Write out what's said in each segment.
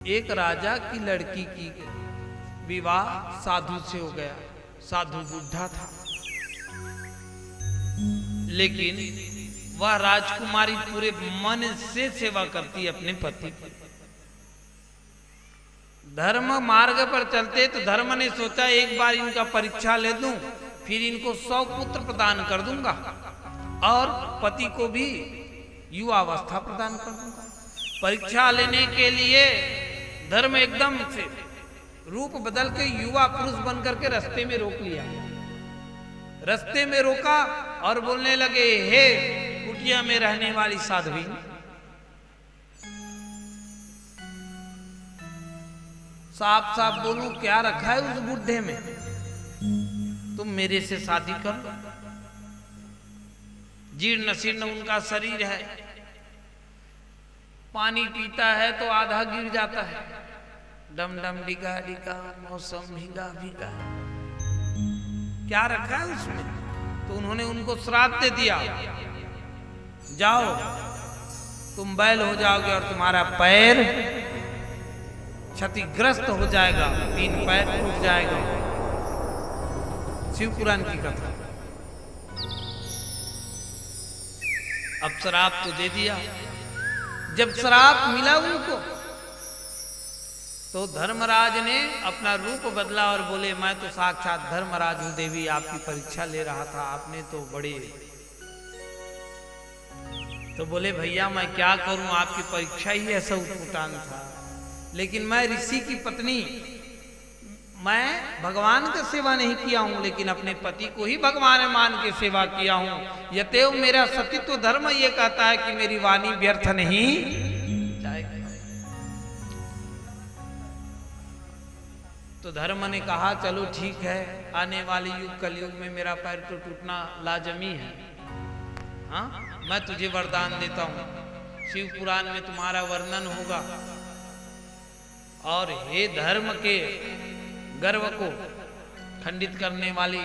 एक राजा की लड़की की विवाह साधु से हो गया। साधु बुढ़ा था, लेकिन वह राजकुमारी पूरे मन से सेवा करती अपने पति की। धर्म मार्ग पर चलते तो धर्म ने सोचा एक बार इनका परीक्षा ले दूं, फिर इनको 100 पुत्र प्रदान कर दूंगा और पति को भी युवावस्था प्रदान कर दूंगा। परीक्षा लेने के लिए धर्म एकदम से रूप बदल के युवा पुरुष बनकर के रास्ते में रोक लिया। रास्ते में रोका और बोलने लगे, हे कुटिया में रहने वाली साध्वी, साफ साफ बोलूं क्या रखा है उस बुढ़े में? तुम मेरे से शादी कर लो। जीर्ण शीर्ण उनका शरीर है, पानी पीता है तो आधा गिर जाता है। डम डम डिगा डिगा मौसम भीगा भीगा, क्या रखा है उसमें? तो उन्होंने उनको श्राप दे दिया, जाओ तुम बैल हो जाओगे और तुम्हारा पैर क्षतिग्रस्त हो जाएगा, 3 पैर टूट जाएगा। शिव पुराण की कथा। अब श्राप तो दे दिया। जब श्राप मिला उनको तो धर्मराज ने अपना रूप बदला और बोले, मैं तो साक्षात धर्मराज हूं देवी, आपकी परीक्षा ले रहा था, आपने तो बड़े। तो बोले भैया मैं क्या करूं, आपकी परीक्षा ही ऐसा उटपुटान था, लेकिन मैं ऋषि की पत्नी, मैं भगवान का सेवा नहीं किया हूं, लेकिन अपने पति को ही भगवान मान के सेवा किया हूं। यतेव मेरा सतीत्व धर्म ये कहता है कि मेरी वाणी व्यर्थ नहीं जाएगी। तो धर्म ने कहा चलो ठीक है, आने वाले युग कलयुग में मेरा पैर तो टूटना लाजमी है। हाँ, मैं तुझे वरदान देता हूं, शिव पुराण में तुम्हारा वर्णन होगा। और हे धर्म के गर्व को खंडित करने वाली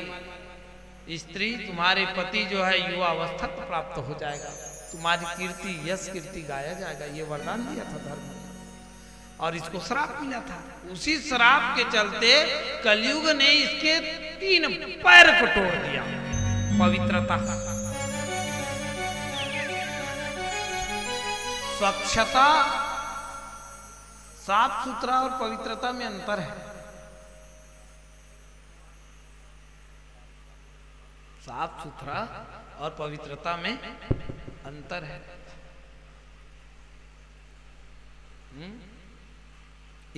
स्त्री, तुम्हारे पति जो है युवावस्था को प्राप्त हो जाएगा, तुम्हारी कीर्ति यश कीर्ति गाया जाएगा। ये वरदान दिया था धर्म ने, और इसको श्राप मिला था। उसी श्राप के चलते कलयुग ने इसके 3 पैर को तोड़ दिया। पवित्रता, स्वच्छता, साफ सुथरा और पवित्रता में अंतर है। साफ सुथरा और पवित्रता में अंतर है।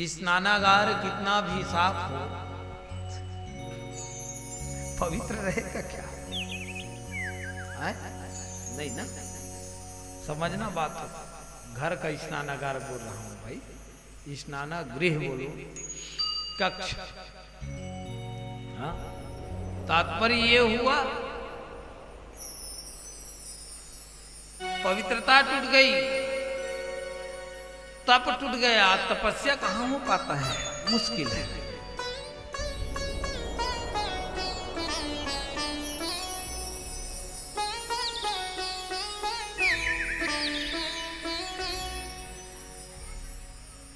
स्नानागार कितना भी साफ हो, पवित्र रहेगा क्या? नहीं ना, समझना बात हो। घर का स्नानागार बोल रहा हूं भाई, स्नानागृह बोलो, कक्ष। हाँ, तात्पर्य ये हुआ पवित्रता टूट गई, तप टूट गया। तपस्या कहां हो पाता है, मुश्किल है।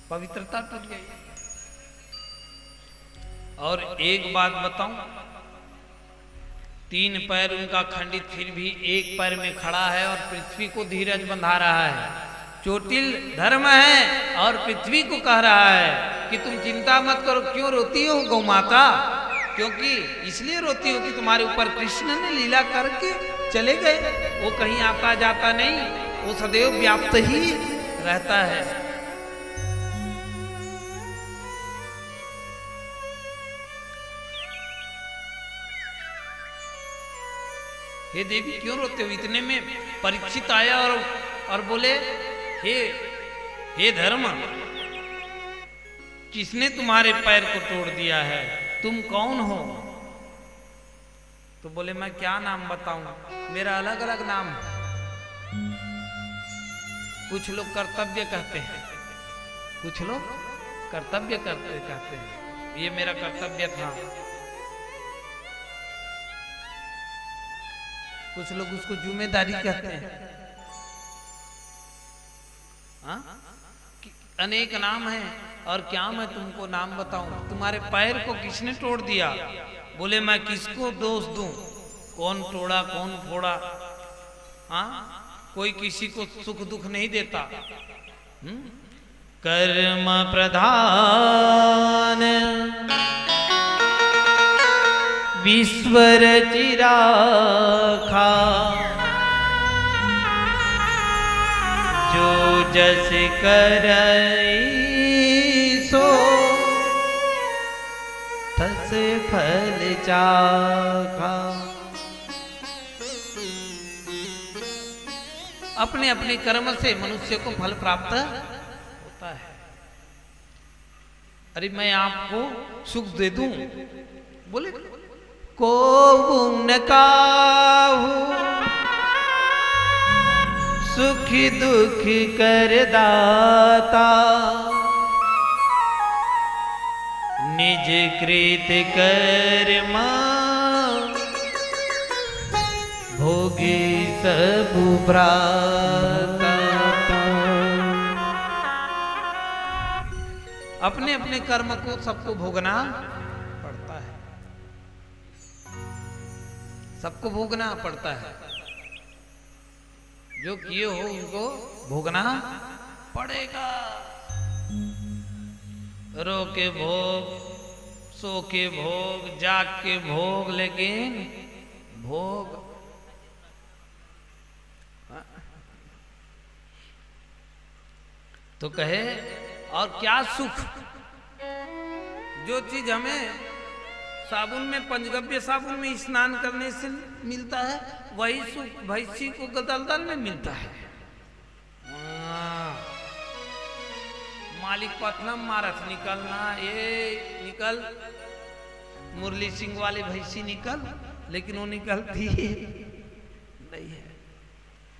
पवित्रता टूट गई। और एक बात बताऊं, 3 पैर उनका खंडित, फिर भी एक पैर में खड़ा है और पृथ्वी को धीरज बंधा रहा है। चोटिल धर्म है और पृथ्वी को कह रहा है कि तुम चिंता मत करो। क्यों रोती हो गौ माता? क्योंकि इसलिए रोती हो कि तुम्हारे ऊपर कृष्ण ने लीला करके चले गए। वो कहीं आता जाता नहीं, वो सदैव व्याप्त ही रहता है। हे देवी क्यों रोते हो? इतने में परीक्षित आया और बोले, हे धर्म, किसने तुम्हारे पैर को तोड़ दिया है? तुम कौन हो? तो बोले मैं क्या नाम बताऊं, मेरा अलग अलग नाम है। कुछ लोग कर्तव्य कहते हैं, कुछ लोग कर्तव्य कहते हैं, ये मेरा कर्तव्य था। कुछ लोग उसको जिम्मेदारी कहते हैं। हाँ? अनेक नाम हैं। और क्या मैं तुमको नाम बताऊं? तुम्हारे पैर को किसने तोड़ दिया? बोले मैं किसको दोष दूं? कौन तोड़ा कौन फोड़ा? हाँ, कोई किसी को सुख दुख नहीं देता। कर्म प्रधान विश्वर चिराखा, जो जस करई सो तस फल चाखा। अपने अपने कर्म से मनुष्य को फल प्राप्त होता है। अरे मैं आपको सुख दे दूं, बोले को न काहू सुख दुख कर दाता, निज कृत कर्मा भोगी सब भ्राता। अपने अपने कर्म को सबको भोगना पड़ता है, सबको भोगना पड़ता है। जो किए हो उनको भोगना पड़ेगा। रो के भोग, सो के भोग, जाग के भोग, लेकिन भोग तो कहे और क्या सुख? जो चीज हमें साबुन में, पंचगव्य साबुन में स्नान करने से मिलता है, वही सुख भैंसी को गदलदल में मिलता है। मालिक पत्नम मारत निकलना, ये निकल, मुरली सिंह वाली भैंसी निकल, लेकिन वो निकलती नहीं है।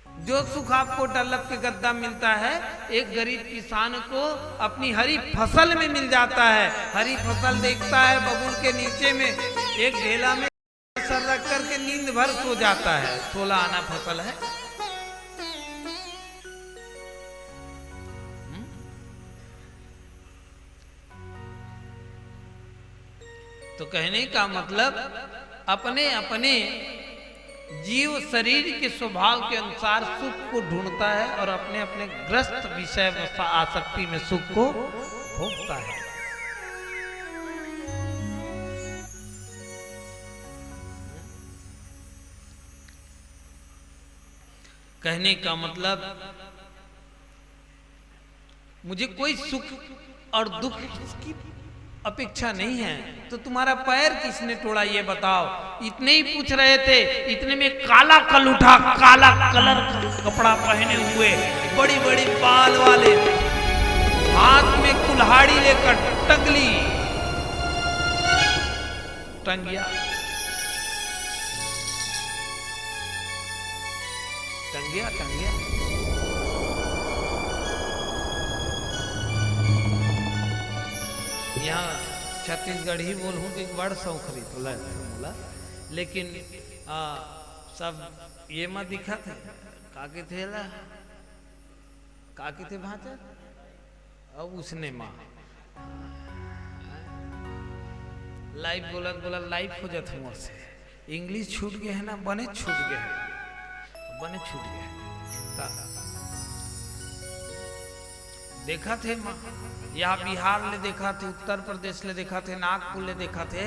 जो सुख आपको डल्लभ के गद्दा मिलता है, एक गरीब किसान को अपनी हरी फसल में मिल जाता है। हरी फसल देखता है बबूल के नीचे में, एक ढेला में सर रख करके नींद भर सो जाता है। 16 आना फसल है। तो कहने का मतलब अपने अपने जीव शरीर के स्वभाव के अनुसार सुख को ढूंढता है और अपने अपने ग्रस्त विषय आसक्ति में सुख को भोगता है। कहने का मतलब मुझे कोई सुख और दुख की अपेक्षा नहीं है। तो तुम्हारा पैर किसने तोड़ा ये बताओ? इतने ही पूछ रहे थे, इतने में काला कल उठा, काला कलर का कपड़ा पहने हुए, बड़ी बड़ी बाल वाले, हाथ में कुल्हाड़ी लेकर टंगली टंगिया टंगिया टंगिया यहाँ छत्तीसगढ़ी बोलूँ तो एक बड़ सौखरी तो बोला, लेकिन सब ये मत दिखा थे काके थे ला काके थे भाचा अब उसने माँ लाइव बोलत बोला लाइव हो जात हुआ से इंग्लिश छूट गए है ना, बने छूट गए है, बने छूट गए। देखा थे यहाँ बिहार ले देखा थे, उत्तर प्रदेश ले देखा थे, नागपुर ले देखा थे,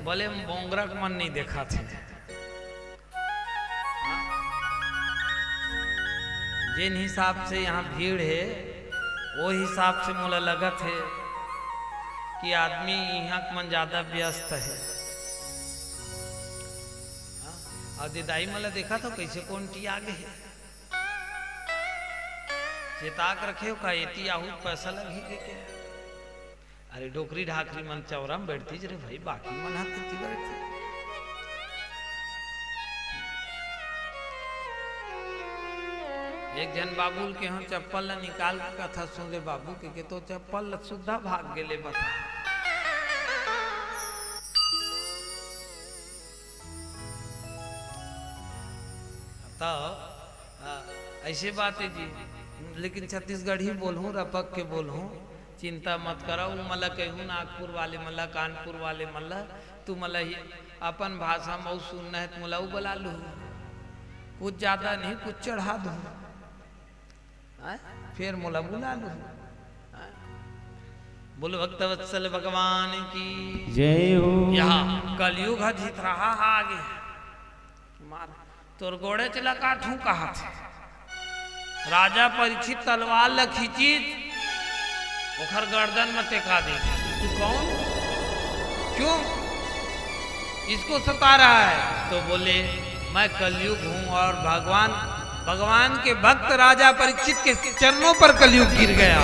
भले बोंगरा मन नहीं देखा थे। जिन हिसाब से यहाँ भीड़ है वो हिसाब से मोला लगा थे कि आदमी यहाँ मन ज्यादा व्यस्त है। और दिदाई मला देखा तो कैसे कौन टी आगे है, चेताक रखे हो का एती आहू पैसा लगी के क्या? अरे डोकरी ढाकरी मन चौरा में बैठती जरे भाई, बाकी मन हाथ करती बैठती। एक जन बाबूल के हम चप्पल ला निकाल के कथा सुन ले बाबू के तो चप्पल सुद्धा भाग गेले बता। तो ऐसे बात है जी, लेकिन छत्तीसगढ़ी बोलूँ, रपक के बोलूँ, चिंता मत करो, मला कहूँ नागपुर वाले मला, कानपुर वाले मला, तू मला अपन भाषा में सुनना है तो मला बुला लू, कुछ ज्यादा नहीं, कुछ चढ़ा दू, फिर मला बुला लू। बोल भक्तवत्सल भगवान की जय हो। यहाँ कलयुग जीत रहा है आगे, मार तोर गोड़े चला काठू कहा थे, राजा परीक्षित तलवार ल खींची, ओखर गर्दन में टेका दे। तू कौन, क्यों इसको सता रहा है? तो बोले मैं कलयुग हूं और भगवान के भक्त राजा परीक्षित के चरणों पर कलयुग गिर गया।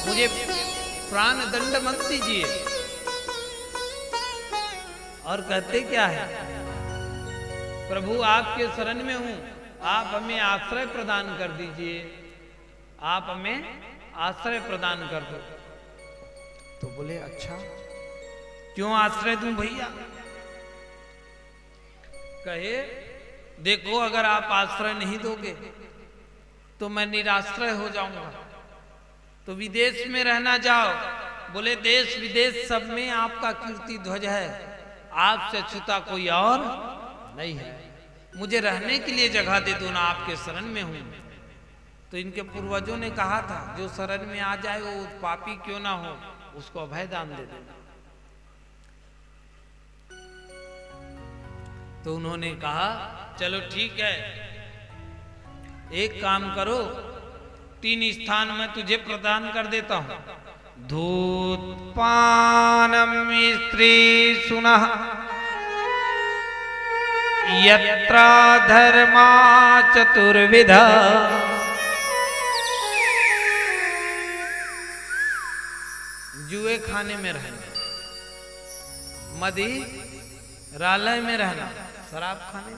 मुझे प्राण दंड मत दीजिए। और कहते क्या है, प्रभु आपके शरण में हूं, आप हमें आश्रय प्रदान कर दीजिए, आप हमें आश्रय प्रदान कर दो। तो बोले अच्छा क्यों आश्रय दूं भैया? कहे देखो अगर आप आश्रय नहीं दोगे तो मैं निराश्रय हो जाऊंगा, तो विदेश में रहना जाओ। बोले देश विदेश सब में आपका कीर्ति ध्वज है, आपसे अछूता कोई और नहीं है, मुझे रहने के लिए जगह दे दो ना, आपके शरण में हूं। तो इनके पूर्वजों ने कहा था जो शरण में आ जाए वो पापी क्यों ना हो उसको अभय दान दे देना। तो उन्होंने कहा चलो ठीक है, एक काम करो, 3 स्थान में तुझे प्रदान कर देता हूं। धूत पानम स्त्री सुनः यत्र धर्मा चतुर्विधा, जुए खाने में रहना, मदिरालय में रहना, शराब खाने,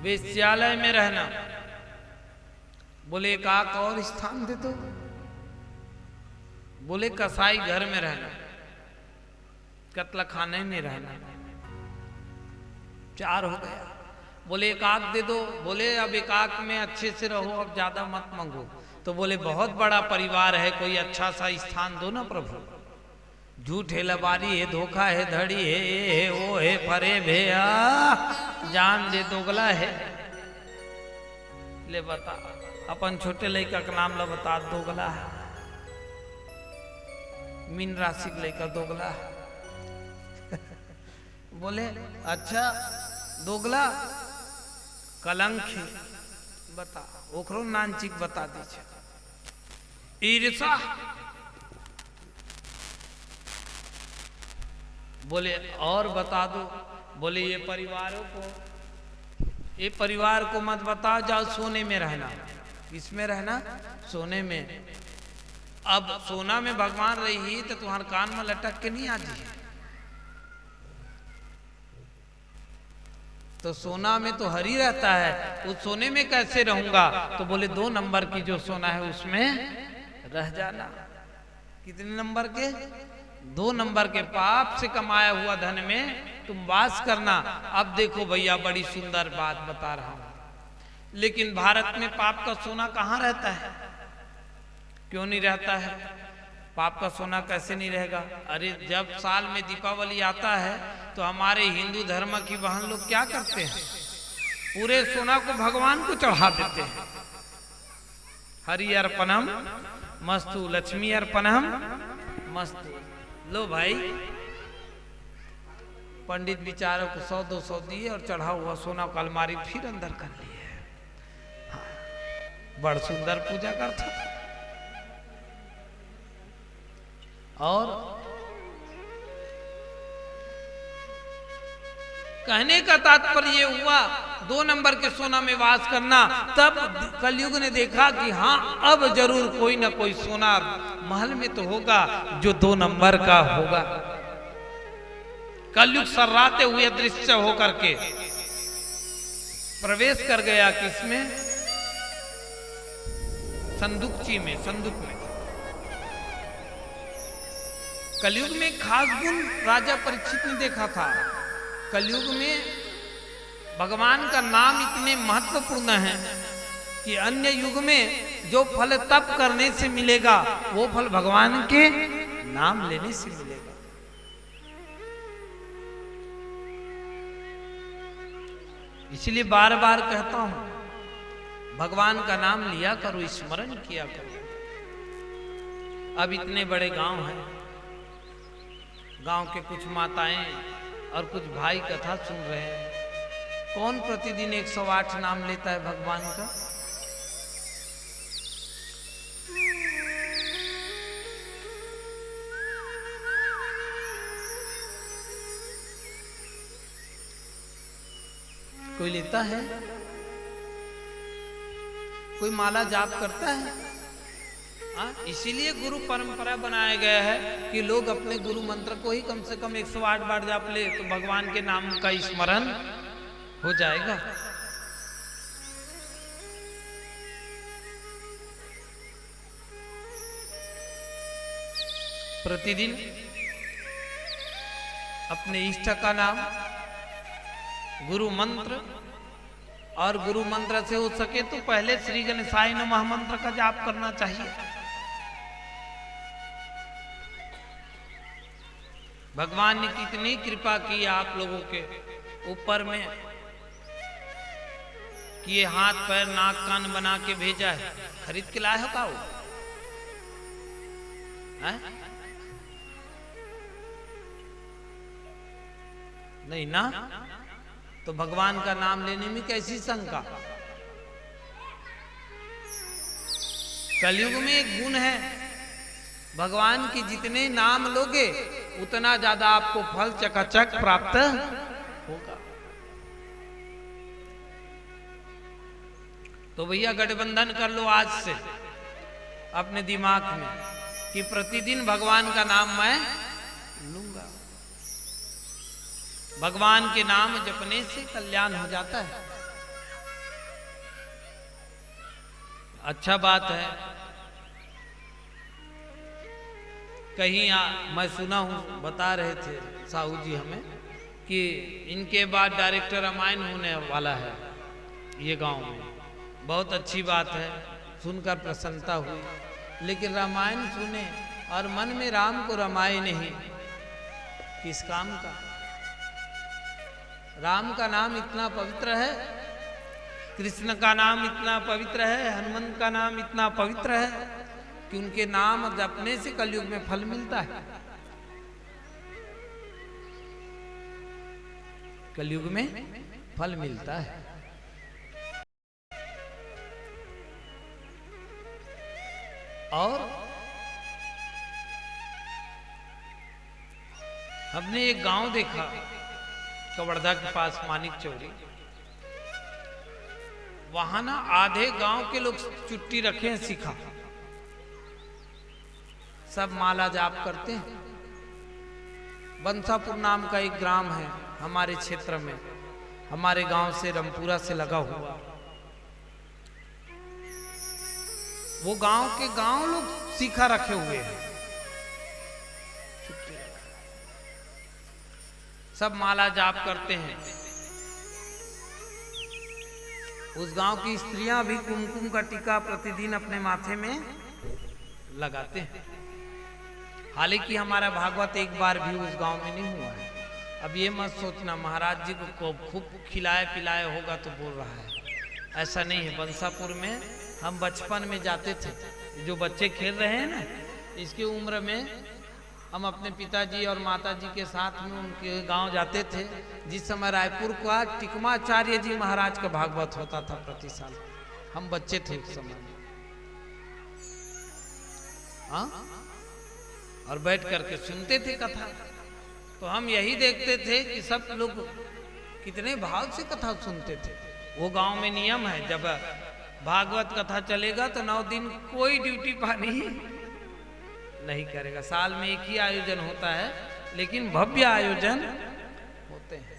वेश्यालय में रहना। बोले एक आक और स्थान दे दो। बोले कसाई घर में रहना, कत्ल खाने में रहना। 4 हो गया। बोले एक आक दे दो। बोले अब एक आक में अच्छे से रहो, अब ज्यादा मत मांगो। तो बोले बहुत बड़ा परिवार है, कोई अच्छा सा स्थान दो ना प्रभु। झूठ है, लबारी है, धोखा है, धड़ी है, वो है, फरे भैया जान दे दोगला है। ले बता, अपन छोटे लड़का का नाम ला बता, दोगला है, मीन राशि लड़का दोगला है। बोले अच्छा दोगला कलंक है, बता ओकरो नानचिक बता दीजिए। ईर्षा, बोले और बता दो। बोले ये परिवार को मत बताओ, जाओ सोने में रहना। किसमें रहना? सोने में। अब सोना में भगवान रही तो तुम्हारे कान में लटक के नहीं आती है, तो सोना में तो हरी रहता है, उस सोने में कैसे रहूंगा? तो बोले 2 नंबर की जो सोना है उसमें रह जाना। कितने नंबर के? 2 नंबर के पाप से कमाया हुआ धन में तुम वास करना। अब देखो भैया बड़ी सुंदर बात बता रहा हूं, लेकिन भारत में पाप का सोना कहां रहता है? क्यों नहीं रहता है? पाप का सोना कैसे नहीं रहेगा? अरे जब साल में दीपावली आता है तो हमारे हिंदू धर्म की बहन लोग क्या करते हैं? पूरे सोना को भगवान को चढ़ा देते हैं। हरि अर्पणम मस्तु, लक्ष्मी अर्पणम मस्तु। लो भाई, पंडित बिचारों को 100-200 दिए और चढ़ा हुआ सोना को अलमारी फिर अंदर कर लिए। हाँ, बड़ सुंदर पूजा करता था। और कहने का तात्पर्य हुआ 2 नंबर के सोना में वास करना। तब कलयुग ने देखा कि हाँ अब जरूर कोई ना कोई सोना महल में तो होगा जो 2 नंबर का होगा। कलयुग सर्राते हुए दृश्य होकर के प्रवेश कर गया किसमें? संदूकची में, संदूक में। कलयुग में खास गुण राजा परीक्षित ने देखा था। कलयुग में भगवान का नाम इतने महत्वपूर्ण है कि अन्य युग में जो फल तप करने से मिलेगा वो फल भगवान के नाम लेने से मिलेगा। इसलिए बार बार कहता हूं भगवान का नाम लिया करो, स्मरण किया करो। अब इतने बड़े गांव हैं, गांव के कुछ माताएं और कुछ भाई कथा सुन रहे हैं। कौन प्रतिदिन 108 नाम लेता है भगवान का? कोई लेता है? कोई माला जाप करता है? इसीलिए गुरु परंपरा बनाया गया है कि लोग अपने गुरु मंत्र को ही कम से कम 108 बार जाप ले तो भगवान के नाम का स्मरण हो जाएगा। प्रतिदिन अपने इष्ट का नाम, गुरु मंत्र, और गुरु मंत्र से हो सके तो पहले श्री गणेशाय नमः मंत्र का जाप करना चाहिए। भगवान ने कितनी कृपा की आप लोगों के ऊपर में कि ये हाथ पैर नाक कान बना के भेजा है। खरीद के लाए हो का वो? नहीं ना? तो भगवान का नाम लेने में कैसी शंका? कलयुग में एक गुण है, भगवान के जितने नाम लोगे उतना ज्यादा आपको फल चकाचक प्राप्त होगा। तो भैया गठबंधन कर लो आज से अपने दिमाग में कि प्रतिदिन भगवान का नाम मैं लूंगा। भगवान के नाम जपने से कल्याण हो जाता है। अच्छा बात है। कहीं मैं सुना हूं, बता रहे थे साहू जी हमें कि इनके बाद डायरेक्टर रामायण होने वाला है ये गांव में। बहुत अच्छी बात है, सुनकर प्रसन्नता हुई। लेकिन रामायण सुने और मन में राम को रमाए नहीं, किस काम का? राम का नाम इतना पवित्र है, कृष्ण का नाम इतना पवित्र है, हनुमंत का नाम इतना पवित्र है कि उनके नाम जपने से कलयुग में फल मिलता है। कलयुग में फल मिलता है। और हमने एक गांव देखा कवर्धा के पास, मानिक चौरी। वहां ना आधे गांव के लोग चुट्टी रखे हैं, सीखा, सब माला जाप करते हैं। बंसापुर नाम का एक ग्राम है हमारे क्षेत्र में, हमारे गांव से रामपुरा से लगा हुआ। वो गांव के गांव लोग सीखा रखे हुए हैं, सब माला जाप करते हैं। उस गांव की स्त्रियां भी कुमकुम का टीका प्रतिदिन अपने माथे में लगाते हैं। हालांकि हमारा भागवत एक बार भी उस गांव में नहीं हुआ है। अब ये मत सोचना महाराज जी को खूब खिलाए पिलाए होगा तो बोल रहा है, ऐसा नहीं है। बंसापुर में हम बचपन में जाते थे, जो बच्चे खेल रहे हैं ना, इसकी उम्र में हम अपने पिताजी और माताजी के साथ में उनके गांव जाते थे। जिस समय रायपुर का टिकमाचार्य जी महाराज का भागवत होता था प्रति साल, हम बच्चे थे उस समय। हाँ, और बैठ करके सुनते थे कथा। तो हम यही देखते थे कि सब लोग कितने भाव से कथा सुनते थे। वो गांव में नियम है, जब भागवत कथा चलेगा तो 9 दिन कोई ड्यूटी पानी नहीं करेगा। साल में एक ही आयोजन होता है, लेकिन भव्य आयोजन होते हैं।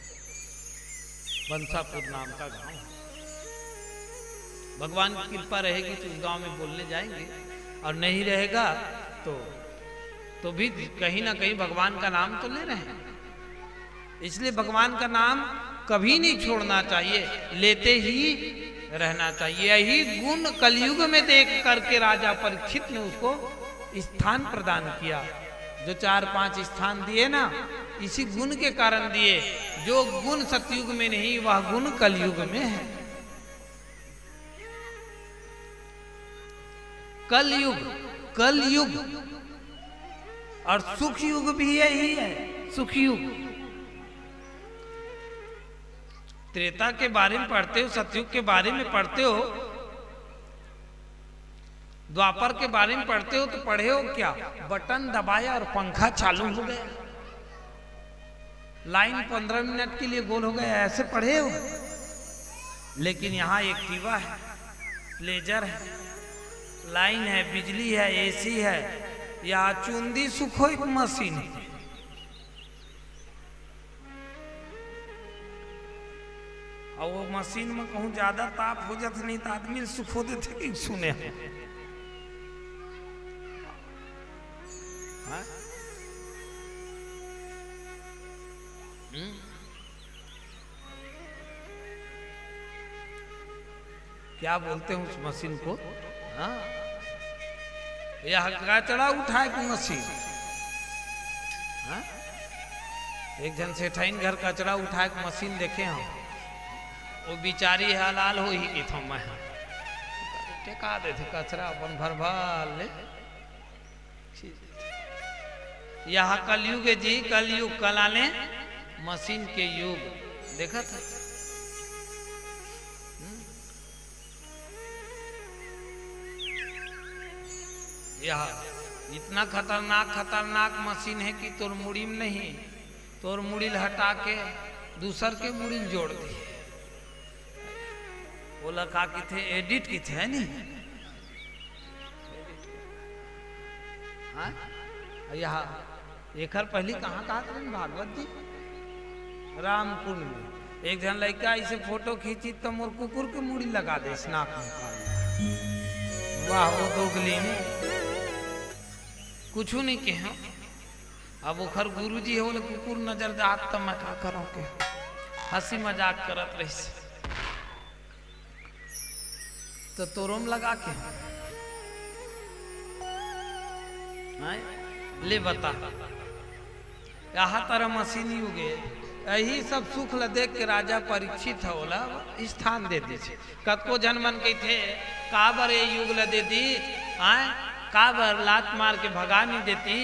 बंसापुर नाम का गांव, भगवान की कृपा रहेगी तो उस गांव में बोलने जाएंगे, और नहीं रहेगा तो भी कहीं ना कहीं भगवान का नाम तो ले रहे हैं। इसलिए भगवान का नाम कभी नहीं छोड़ना चाहिए, लेते ही रहना चाहिए। यही गुण कलयुग में देख करके राजा परीक्षित ने उसको स्थान प्रदान किया। जो 4-5 स्थान दिए ना, इसी गुण के कारण दिए। जो गुण सतयुग में नहीं, वह गुण कलयुग में है। कलयुग और सुख युग भी यही है। सुख युग त्रेता के बारे में पढ़ते हो, सतयुग के बारे में पढ़ते हो, द्वापर के बारे में पढ़ते हो, तो पढ़े हो क्या? बटन दबाया और पंखा चालू हो गया, लाइन 15 मिनट के लिए गोल हो गया, ऐसे पढ़े हो। लेकिन यहाँ एक्टिवा है, लेजर है, लाइन है, बिजली है, एसी है, या चुंदी सुखो एक मशीन है। और वो मशीन में कहूँ ज्यादा ताप हो जाता नहीं तो आदमी सुखो देते कि सुने। हाँ? क्या बोलते हैं उस मशीन को? हाँ, यह कचरा उठाए की मशीन। हाँ? एक जन सेठाइन घर कचरा उठाए की मशीन देखे हम, वो बिचारी हलाल हो ही थो मैं टेका दे थे कचरा अपन भर भर ले। यह कलयुग है जी, कलयुग कलाने मशीन के युग देखा था। यह इतना खतरनाक मशीन है कि तोर मुड़ी में नहीं, तोर मुड़ी हटा के दूसर के मुड़ी में जोड़ दी। बोला का की थे एडिट की थे नहीं। हाँ? यहाँ एक पहली कहाँ कहा भागवत जी राम कुंड में एक जन लड़का ऐसे फोटो खींची तो मोर कुकुर के मुड़ी लगा दे नाक में। वाह वो दोगली ने कुछ नहीं के हैं। अब ओखर गुरुजी हो कुकुर नजर जात तो मैं का करो के हंसी मजाक करत रही तो तोरम लगा के ले बता। यहाँ तरह मशीन युगे यही सब सुख ल देख के राजा परीक्षित होला स्थान दे दी। कतको जन मन के थे काबर ये युग ल दे दी, आए काबर लात मार के भगा नहीं देती,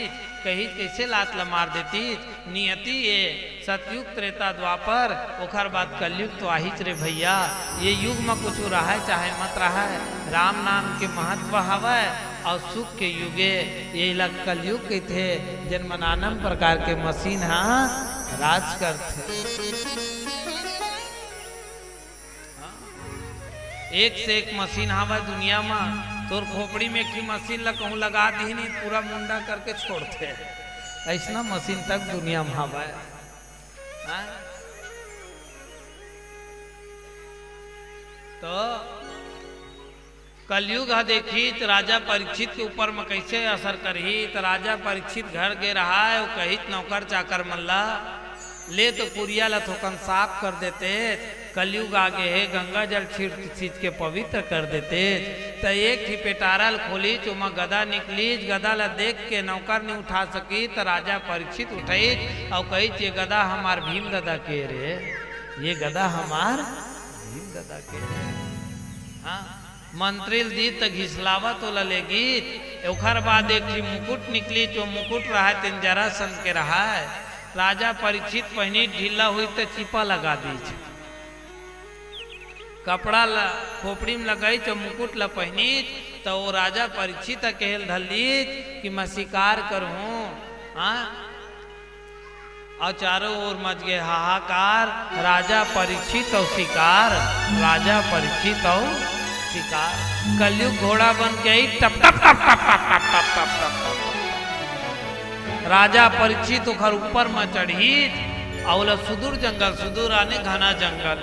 कही कैसे लात ला मार देती। नियति ये सतयुग त्रेता द्वापर ओखर बाद कलयुग तो आहिच रे भैया। ये युग में कुछ रहा है चाहे मत रहा है, राम नाम के महत्व हवै और सुख के युगे ये लग कलयुग के थे जन्म नानम प्रकार के मशीन हाँ राज करते। एक से एक मशीन हवा दुनिया में। तोर खोपड़ी में की मशीन ला कहूँ लगा दी नहीं पूरा मुंडा करके छोड़ते, ऐसा मशीन तक दुनिया में हवा है। तो कलयुग है देखी तो राजा परीक्षित के ऊपर में कैसे असर करही। तो राजा परीक्षित घर गे रहा है, वो कही नौकर चाकर मल्ला ले तो पुरिया ला थोकन साफ कर देते। कलयुग आगे है गंगा जल छींच के पवित्र कर देते। तो एक ही पेटारल खोली चुमा गदा निकली, गदा ला देख के नौकर नहीं उठा सकी। तो राजा परीक्षित उठाई और कही ये गदा हमार भीम दादा के रे, ये गदा हमार भीम दादा के रे। हाँ मंत्रिल दी तो घिसलावा तो ललेगी। ओखर बाद एक ही मुकुट निकली, जो मुकुट रहा है तीन जरा सन के रहा है। राजा परीक्षित पहनी ढीला हुई तो चिपा लगा दी, कपड़ा ला खोपड़ी में लगाई तो मुकुट ला पहनी। तो वो राजा परीक्षित कहल धली कि मैं शिकार करूं। और चारों ओर मच गए हाहाकार। राजा परीक्षित और शिकार, राजा परीक्षित और शिकार। कलयुग घोड़ा बन के आई टप टप टप टप टप टप टप टप टप। राजा परीक्षित ओखर ऊपर में चढ़ी और सुदूर जंगल, सुदूर आने घना जंगल,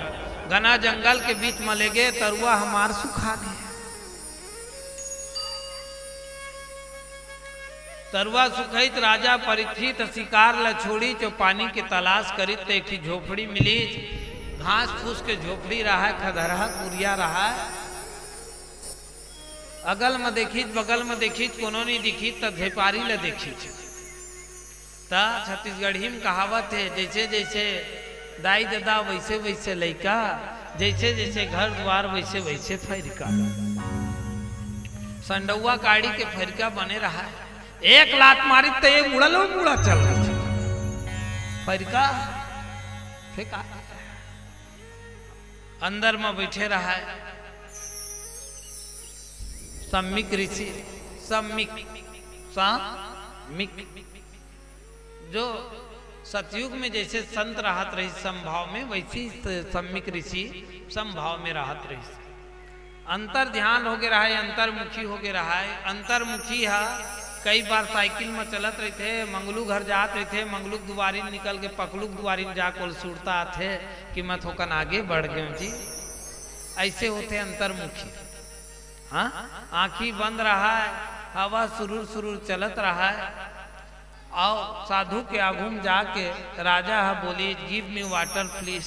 घना जंगल के बीच में ले गए। तरुआ हमार सुखा गया। तरुआ सुखित राजा परीक्षित शिकार ला छोड़ी जो पानी की तलाश करी तो एक झोपड़ी मिली। घास फूस के झोपड़ी रहा है, खदरहा कुरिया रहा है। अगल में देखी बगल में देखी कोनो नहीं दिखी तो धेपारी ले देखी। ता छत्तीसगढ़ी में कहावत है, जैसे जैसे दाई दादा वैसे वैसे लइका, जैसे जैसे घर द्वार वैसे वैसे फरिका। संडौआ काड़ी के फरिका बने रहा है, एक लात मारी तो ये मुड़ा लो मुड़ा चल रहा फरिका फेंका। अंदर में बैठे रहा है सम्मिक ऋषि, सम्मिक जो सतयुग में जैसे संत राहत रही समभाव में, वैसी सम्मिक ऋषि समभाव में राहत रही। अंतर ध्यान हो गया है, अंतर्मुखी हो गया है। अंतर्मुखी है, कई बार साइकिल में चलत रहे थे, मंगलू घर जात रहे थे, मंगलू दुआरी निकल के पकलू दुआरी जाकर सुरता थे कि मैं थोकन आगे बढ़ गए जी। ऐसे होते अंतर्मुखी। हाँ, आँखी बंद रहा है, हवा सुरूर सुरूर चलत रहा है। और साधु के आगू में जाके राजा है बोली, गिव मी वाटर प्लीज,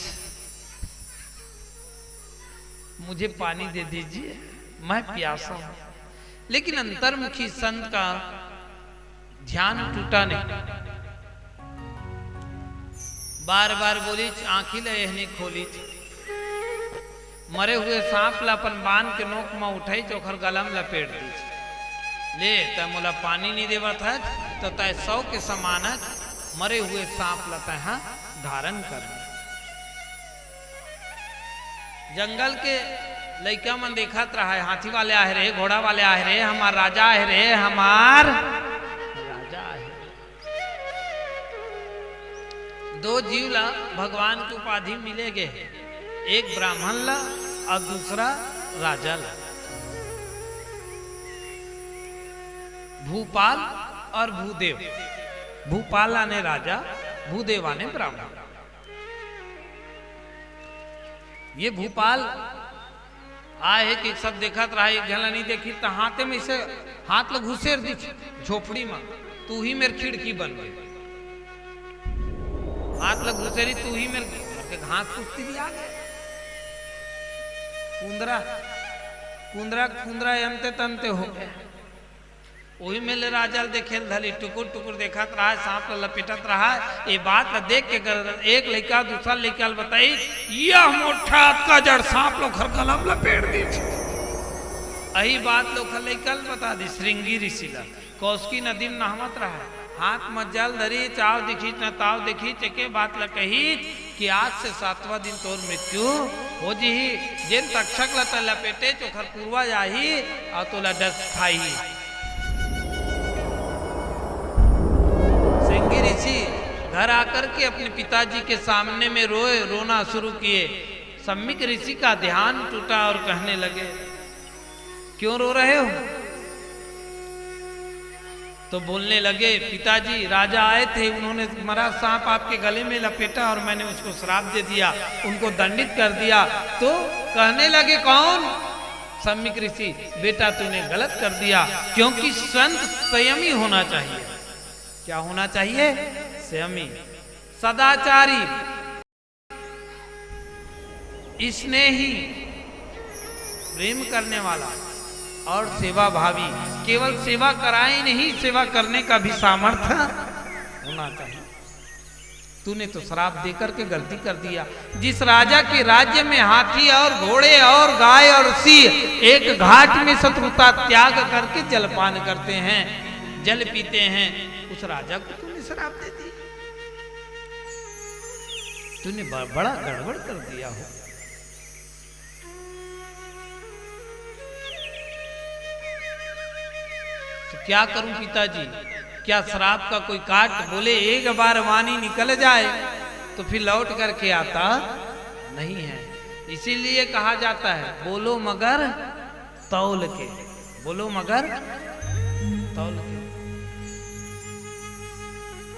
मुझे पानी दे दीजिए, मैं प्यासा हूं। लेकिन अंतर्मुखी संत का ध्यान टूटा नहीं, बार बार बोली, आंखी ले खोली। मरे हुए सांप ला अपन बांध के नोक में उठाई, चोखर गलम लपेट दी। ले तय मोला पानी नहीं देवत है तो तय 100 के समान मरे हुए सांप ला तय धारण कर। जंगल के लइका मन देखत रहा है, हाथी वाले आए रे, घोड़ा वाले आए रे, हमार राजा आए रे, हमार राजा आए। दो जीव ला भगवान की उपाधि मिलेगे, एक ब्राह्मण ला और दूसरा राजा ला। भूपाल और भूदेव, भूपाल आने राजा, भूदेव आने ब्राह्मण। ये भूपाल आए कि सब देखत रहा, एक झला नहीं देखी तो हाथे में से हाथ लोग घुसेर दी झोपड़ी में, तू ही मेरी खिड़की बन गई। हाथ लोग घुसेरी, तू ही मेरे घास कुश्ती भी आ गए। कुंदरा कुंदरा कुंदरा अंते तंते हो गए। वही मेले राजा देखे धली टुकुर टुकुर देखत रहा, सांप लपेटत रहा। ये बात देख के एक लड़का दूसरा लड़का बताई, यह मोटा का जड़ सांप लोग घर कलम लपेट दी। यही बात लोग लड़का बता दी श्रृंगी ऋषि ला। कौशकी नदी में नहावत रहा, हाथ में जल धरी, चाव दिखी न ताव दिखी, चके बात ल कही कि आज से 7वां दिन तोर मृत्यु हो जी। जिन तक्षक ला लपेटे चोखर पूर्वा जाही और तोला डस खाई। ऋषि घर आकर के अपने पिताजी के सामने में रोए, रोना शुरू किए। सम्मिक ऋषि का ध्यान टूटा और कहने लगे, क्यों रो रहे हो? तो बोलने लगे, पिताजी राजा आए थे, उन्होंने मरा सांप आपके गले में लपेटा और मैंने उसको श्राप दे दिया, उनको दंडित कर दिया। तो कहने लगे, कौन? सम्मिक ऋषि, बेटा तूने गलत कर दिया, क्योंकि संत संयमी होना चाहिए। क्या होना चाहिए? संयमी, सदाचारी, स्नेही, प्रेम करने वाला और सेवा भावी। केवल सेवा कराए नहीं, सेवा करने का भी सामर्थ्य होना चाहिए। तूने तो श्राप देकर के गलती कर दिया। जिस राजा के राज्य में हाथी और घोड़े और गाय और सिंह एक घाट में शत्रुता त्याग करके जलपान करते हैं, जल पीते हैं, उस राजा को तूने श्राप दे दी। तूने बड़ा गड़बड़ कर दिया हो। तो क्या करूं पिताजी? क्या श्राप का कोई काट? बोले, एक बार वाणी निकल जाए तो फिर लौट करके आता नहीं है। इसीलिए कहा जाता है, बोलो मगर तौल के, बोलो मगर तौल के।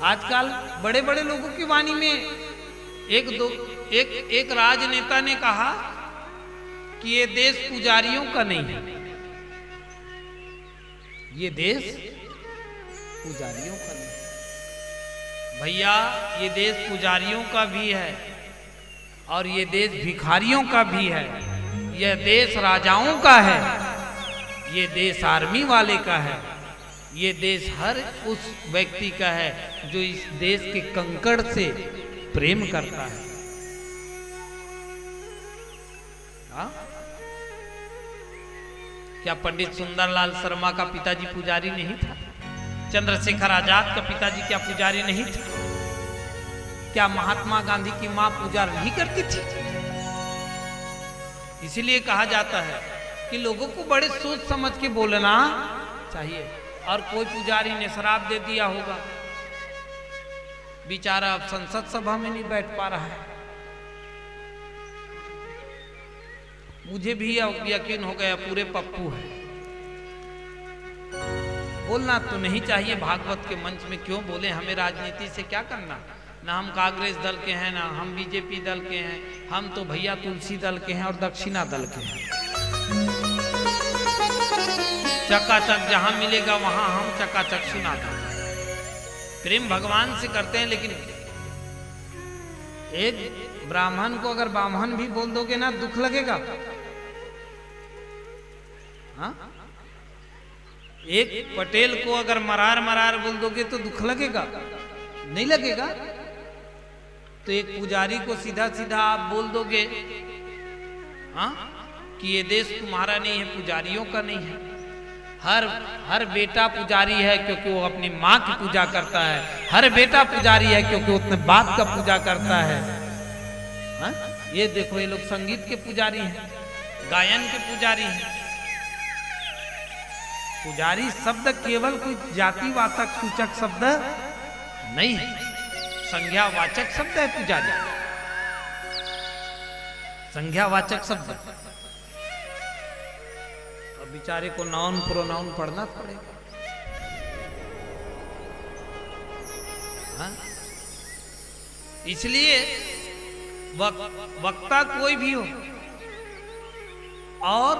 आजकल बड़े बड़े लोगों की वाणी में एक राजनेता ने कहा कि ये देश पुजारियों का नहीं है, ये देश पुजारियों का नहीं। भैया, ये देश पुजारियों का भी है और ये देश भिखारियों का भी है, यह देश राजाओं का है, ये देश आर्मी वाले का है, ये देश हर उस व्यक्ति का है जो इस देश के कंकड़ से प्रेम करता है। हा? क्या पंडित सुंदरलाल शर्मा का पिताजी पुजारी नहीं था? चंद्रशेखर आजाद का पिताजी क्या पुजारी नहीं था? क्या महात्मा गांधी की मां पूजा नहीं करती थी? इसीलिए कहा जाता है कि लोगों को बड़े सोच समझ के बोलना चाहिए। और कोई पुजारी ने शराब दे दिया होगा, बेचारा अब संसद सभा में नहीं बैठ पा रहा है। मुझे भी यकीन हो गया पूरे पप्पू है। बोलना तो नहीं चाहिए, भागवत के मंच में क्यों बोले? हमें राजनीति से क्या करना? ना हम कांग्रेस दल के हैं, ना हम बीजेपी दल के हैं, हम तो भैया तुलसी दल के हैं और दक्षिणा दल के हैं। चकाचक जहां मिलेगा वहां हम चकाचक सुना देते। प्रेम भगवान से करते हैं, लेकिन एक ब्राह्मण को अगर ब्राह्मण भी बोल दोगे ना, दुख लगेगा। हाँ? एक पटेल को अगर मरार मरार बोल दोगे तो दुख लगेगा? नहीं लगेगा। तो एक पुजारी को सीधा सीधा आप बोल दोगे हाँ कि ये देश तुम्हारा नहीं है, पुजारियों का नहीं है। हर बेटा पुजारी है क्योंकि वो अपनी माँ की पूजा करता है। हर बेटा पुजारी है क्योंकि वो अपने बाप का पूजा करता है। हा? ये देखो, ये लोग संगीत के पुजारी हैं, गायन के पुजारी हैं। पुजारी शब्द केवल कोई जातिवाचक सूचक शब्द नहीं है, संज्ञावाचक शब्द है पुजारी, संज्ञावाचक शब्द। अब बेचारे को नाउन प्रोनाउन पढ़ना पड़ेगा। हाँ? इसलिए वक्ता कोई भी हो और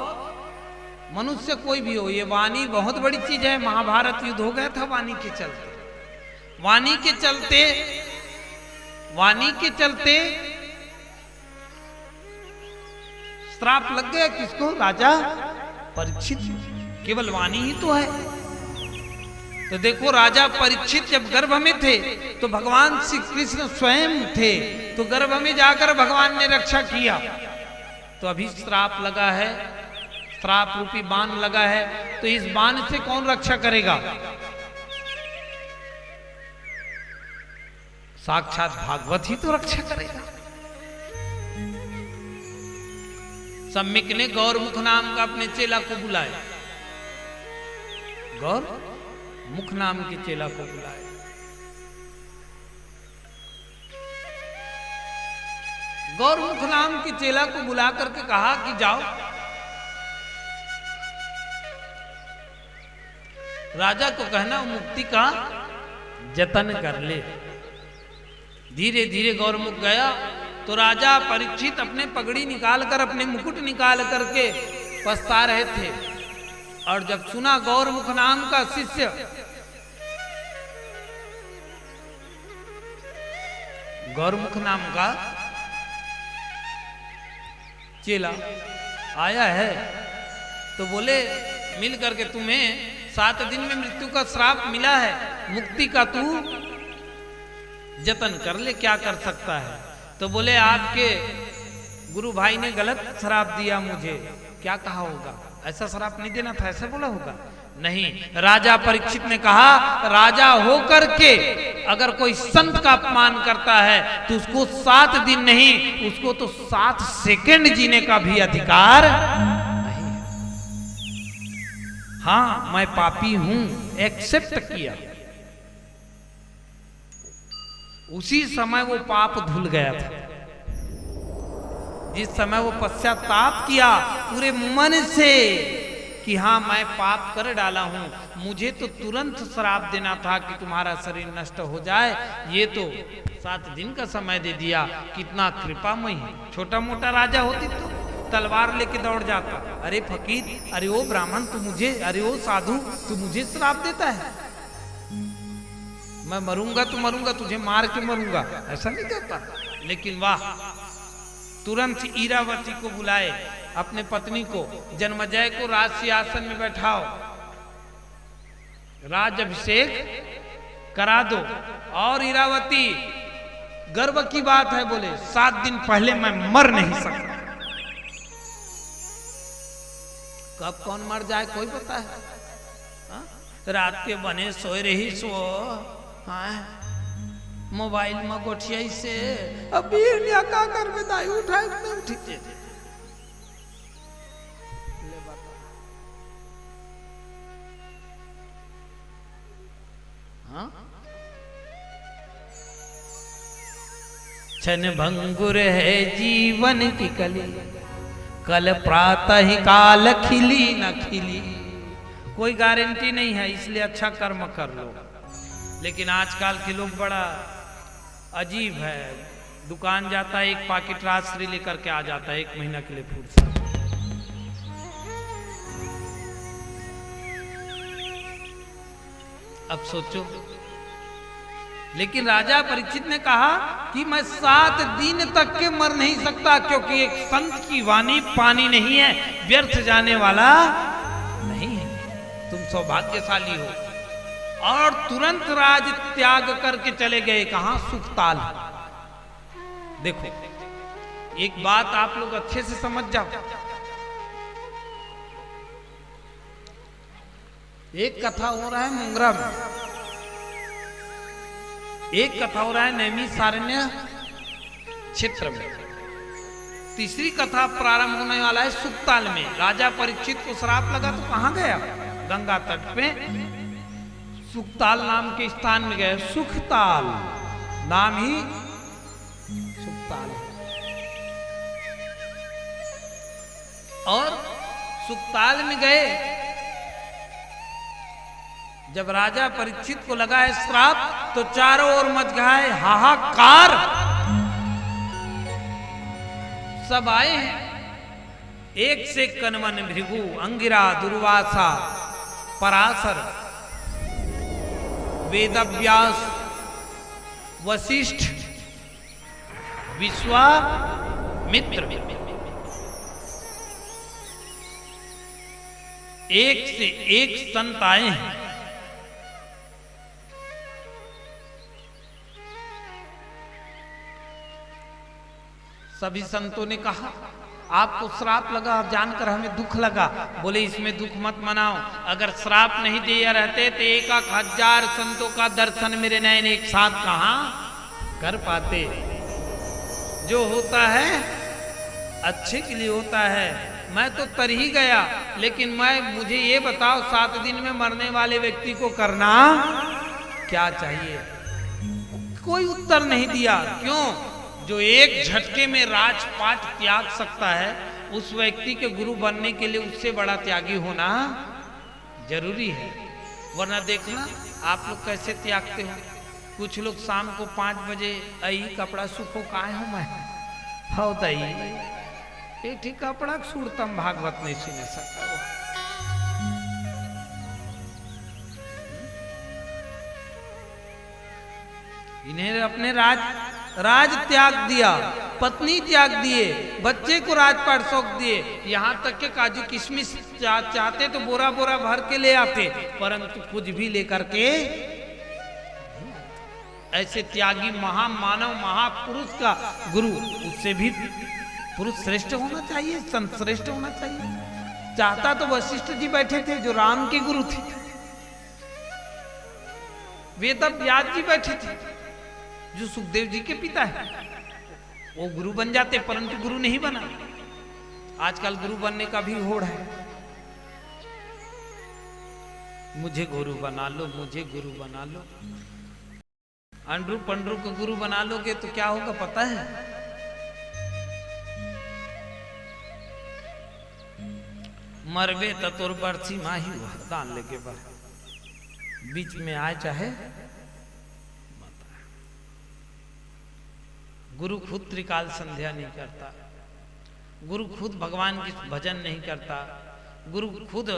मनुष्य कोई भी हो, ये वाणी बहुत बड़ी चीज है। महाभारत युद्ध हो गया था वाणी के चलते। वाणी के चलते श्राप लग गया किसको? राजा परीक्षित। केवल वाणी ही तो है। तो देखो, राजा परीक्षित जब गर्भ में थे तो भगवान श्री कृष्ण स्वयं थे, तो गर्भ में जाकर भगवान ने रक्षा किया। तो अभी श्राप लगा है, श्राप रूपी बाण लगा है, तो इस बाण से कौन रक्षा करेगा? साक्षात भागवत ही तो रक्षा करेगा। सम्मिक ने गौरमुख नाम का अपने चेला को बुलाया, गौरमुख नाम के चेला को बुलाया। गौरमुख नाम के चेला को बुला करके कहा कि जाओ, राजा को कहना मुक्ति का जतन कर ले। धीरे धीरे गौरमुख गया तो राजा परीक्षित अपने पगड़ी निकाल कर, अपने मुकुट निकाल करके पछता रहे थे। और जब सुना गौरमुख नाम का शिष्य गौरमुख नाम का चेला आया है, तो बोले मिल करके तुम्हें 7 दिन में मृत्यु का श्राप मिला है, मुक्ति का तू जतन कर ले, क्या कर सकता है? तो बोले आपके गुरु भाई ने गलत श्राप दिया मुझे। क्या कहा होगा? ऐसा श्राप नहीं देना था, ऐसा बोला होगा? नहीं। राजा परीक्षित ने कहा, राजा होकर के अगर कोई संत का अपमान करता है तो उसको 7 दिन नहीं, उसको तो 7 सेकंड जीने का भी अधिकार नहीं है। हाँ, मैं पापी हूं, एक्सेप्ट किया। उसी समय वो पाप धुल गया था। जिस समय वो पश्चाताप किया पूरे मन से कि हाँ मैं पाप कर डाला हूं, मुझे तो तुरंत श्राप देना था कि तुम्हारा शरीर नष्ट हो जाए, ये तो 7 दिन का समय दे दिया। कितना कृपामय है। छोटा मोटा राजा होती तो तलवार लेके दौड़ जाता, अरे फकीर, अरे ओ ब्राह्मण तू मुझे, अरे ओ साधु तू मुझे श्राप देता है, मैं मरूंगा तो मरूंगा, तुझे मार के मरूंगा, ऐसा नहीं कहता। लेकिन वाह, तुरंत ईरावती को बुलाए, अपने पत्नी को जन्मजय को राज सिंहासन में बैठाओ, राज अभिषेक करा दो। और ईरावती, गर्व की बात है, बोले 7 दिन पहले मैं मर नहीं सकता। कब कौन मर जाए कोई पता है? हा? रात के बने सोए रही सो, हाँ मोबाइल में गोठिया से अभी का कर में दाई उठाए में उठी थे। हाँ? क्षण भंगुर है जीवन की कली, कल प्रातः काल खिली न खिली। कोई गारंटी नहीं है, इसलिए अच्छा कर्म कर लो। लेकिन आजकल के लोग बड़ा अजीब है, दुकान जाता है, एक पाकिट राजश्री लेकर के आ जाता है, 1 महीना के लिए फूट। अब सोचो, लेकिन राजा परीक्षित ने कहा कि मैं 7 दिन तक के मर नहीं सकता, क्योंकि एक संत की वाणी पानी नहीं है, व्यर्थ जाने वाला नहीं है। तुम सौभाग्यशाली हो। और तुरंत राज त्याग करके चले गए, कहां? सुखताल। देखो, एक बात आप लोग अच्छे से समझ जाओ। एक कथा हो रहा है मुंगरा में, एक कथा हो रहा है नैमिषारण्य क्षेत्र में, तीसरी कथा प्रारंभ होने वाला है सुखताल में। राजा परीक्षित को श्राप लगा तो कहां गया? गंगा तट पे सुखताल नाम के स्थान में गए। सुखताल नाम ही सुखताल है। और सुखताल में गए, जब राजा परीक्षित को लगा है श्राप, तो चारों ओर मच गया है हाहाकार। सब आए हैं, एक से कनवन, भृगु, अंगिरा, दुर्वासा, पराशर, वेदव्यास, वशिष्ठ, विश्वामित्र, एक से एक संत आए हैं। सभी संतों ने कहा आपको श्राप लगा, जानकर हमें दुख लगा। बोले इसमें दुख मत मनाओ, अगर श्राप नहीं दिए रहते तो 1000 संतों का दर्शन मेरे नयन एक साथ कहां कर पाते। जो होता है अच्छे के लिए होता है। मैं तो तर ही गया, लेकिन मुझे ये बताओ 7 दिन में मरने वाले व्यक्ति को करना क्या चाहिए? कोई उत्तर नहीं दिया। क्यों? जो एक झटके में राजपाट त्याग सकता है, उस व्यक्ति के गुरु बनने के लिए उससे बड़ा त्यागी होना जरूरी है। वरना देखना आप लोग कैसे त्यागते हो। कुछ लोग शाम को 5 बजे आई कपड़ा सूखो काहे हो मैं हो दई ये ठीक कपड़ा सूरतम भागवत नहीं सुने सकता वो। इन्हें अपने राज त्याग दिया, पत्नी त्याग दिए, बच्चे को राजपाट सौंप दिए, यहाँ तक के काजू किशमिश चाहते तो बोरा बोरा भर के ले आते, परंतु कुछ भी लेकर के ऐसे त्यागी महामानव महापुरुष का गुरु, उससे भी पुरुष श्रेष्ठ होना चाहिए, संत श्रेष्ठ होना चाहिए। चाहता तो वशिष्ठ जी बैठे थे जो राम के गुरु थे, वेदव्यास जी बैठे थे जो सुखदेव जी के पिता है, वो गुरु बन जाते, परंतु गुरु नहीं बना। आजकल गुरु बनने का भी होड़ है, मुझे गुरु बना लो, मुझे गुरु बना लो। अंडरू पंडरू को गुरु बना लोगे तो क्या होगा पता है? मरबे तोर बरसी माही दान लेके बर बीच में आए चाहे। गुरु खुद त्रिकाल संध्या नहीं करता, गुरु खुद भगवान की भजन नहीं करता, गुरु खुद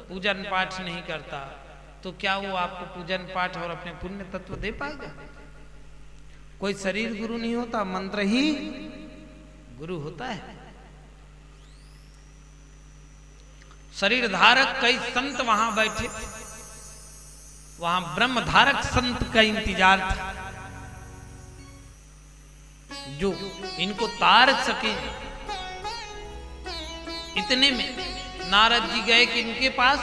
पूजन पाठ नहीं करता, तो क्या वो आपको पूजन पाठ और अपने पुण्य तत्व दे पाएगा? कोई शरीर गुरु नहीं होता, मंत्र ही गुरु होता है। शरीर धारक कई संत वहां बैठे, वहां ब्रह्म धारक संत का इंतजार था जो इनको तार सके। इतने में नारद जी गए कि इनके पास,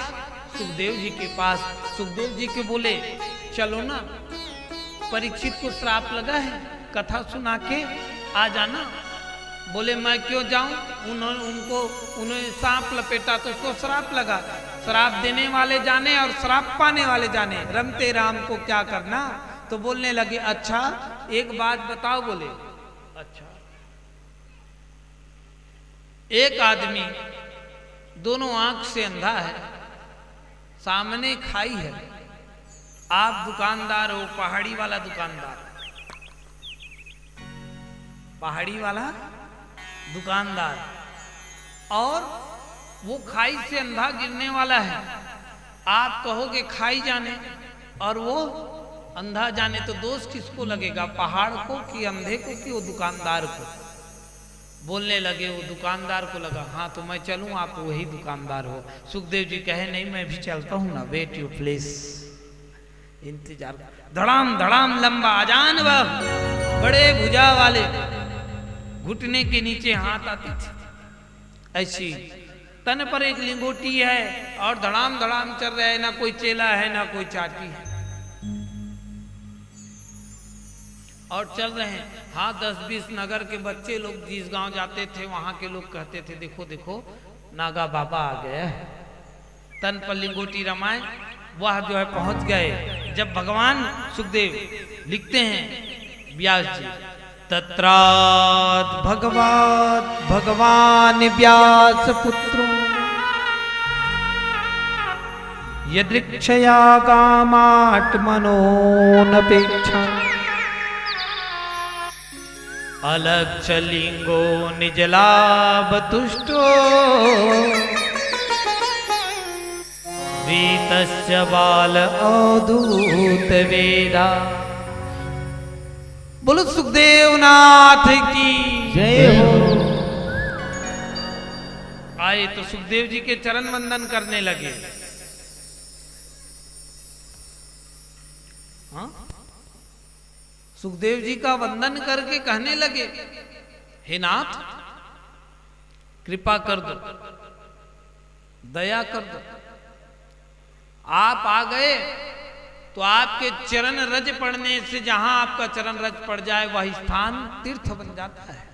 सुखदेव जी के पास। सुखदेव जी के बोले चलो ना, परीक्षित को श्राप लगा है, कथा सुना के आ जाना। बोले मैं क्यों जाऊं, उन्होंने सांप लपेटा तो उसको श्राप लगा। श्राप देने वाले जाने और श्राप पाने वाले जाने, रमते राम को क्या करना। तो बोलने लगे अच्छा एक बात बताओ। बोले अच्छा, एक आदमी दोनों आंख से अंधा है, सामने खाई है, आप दुकानदार हो, पहाड़ी वाला दुकानदार, पहाड़ी वाला दुकानदार, और वो खाई से अंधा गिरने वाला है। आप कहोगे खाई जाने और वो अंधा जाने, तो दोष किसको लगेगा, पहाड़ को कि अंधे को कि वो दुकानदार को। बोलने लगे वो दुकानदार को लगा हाँ तो मैं चलूं, आप वही दुकानदार हो। सुखदेव जी कहे नहीं मैं भी चलता हूं ना, वेट यू प्लीज, इंतजार। धड़ाम धड़ाम लंबा अजान वह, बड़े भुजा वाले, घुटने के नीचे हाथ आते थे, ऐसी तन पर एक लिंगोटी है और धड़ाम धड़ाम चल रहा है, ना कोई चेला है ना कोई चाटी है, और चल रहे हैं। हाँ 10-20 नगर के बच्चे लोग जिस गांव जाते थे वहां के लोग कहते थे देखो देखो नागा बाबा आ गया है, तन पर लिंगोटी रमाए। वह जो है पहुंच गए। जब भगवान सुखदेव लिखते हैं व्यास जी, तत्रात भगवान व्यास पुत्रो यदृक्षया कामात्मनोनपेक्षा अलक्ष लिंगो निजलाभ तुष्टो वीतस्य बाल अवधूत वेदा। बोलो सुखदेव नाथ की जय हो। आए तो सुखदेव जी के चरण वंदन करने लगे। हाँ सुखदेव जी का वंदन करके कहने लगे हे नाथ कृपा कर दो, दया कर दो, आप आ गए तो आपके चरण रज पड़ने से जहां आपका चरण रज पड़ जाए वह स्थान तीर्थ बन जाता है।